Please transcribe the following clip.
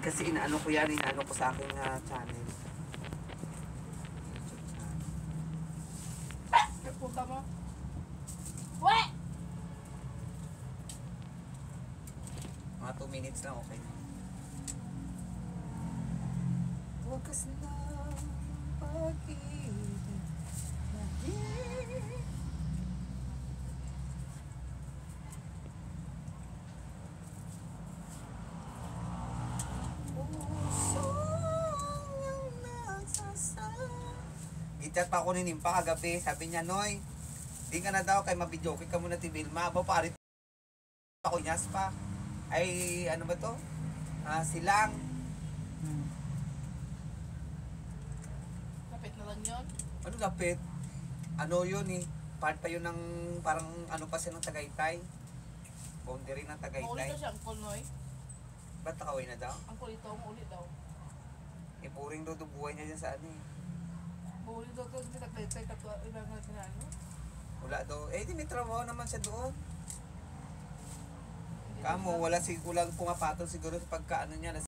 Kasi inaano ko yan, inaano ko sa aking channel. Punta mo. Uwe! Mga 2 minutes lang, okay. Wakas na pag-ibig. Gichat pa ako ni Nimpa kagabi. Sabi niya, Noy, di ka na daw kay mabidyoke ka muna ti Vilma. Aba, parit ako nyas pa. Ay, ano ba to? Silang. Lapit na lang yun. Ano lapit? Ano yun eh? Part pa yun ng parang ano pa siya ng Tagaytay. Boundary ng Maulit Tagaytay. na siya, Angkol Noy. Ba't nakaway na daw? Angkol ito, maulit daw. Eh, puring daw buhay niya dyan sa ano eh. Maulit daw ito, hindi nagtaytay katwa, ilang natin na ano. Wala daw. Eh, di may trabaho naman siya doon. Kamo, wala kulang pumapatol siguro sa pagkaano niya.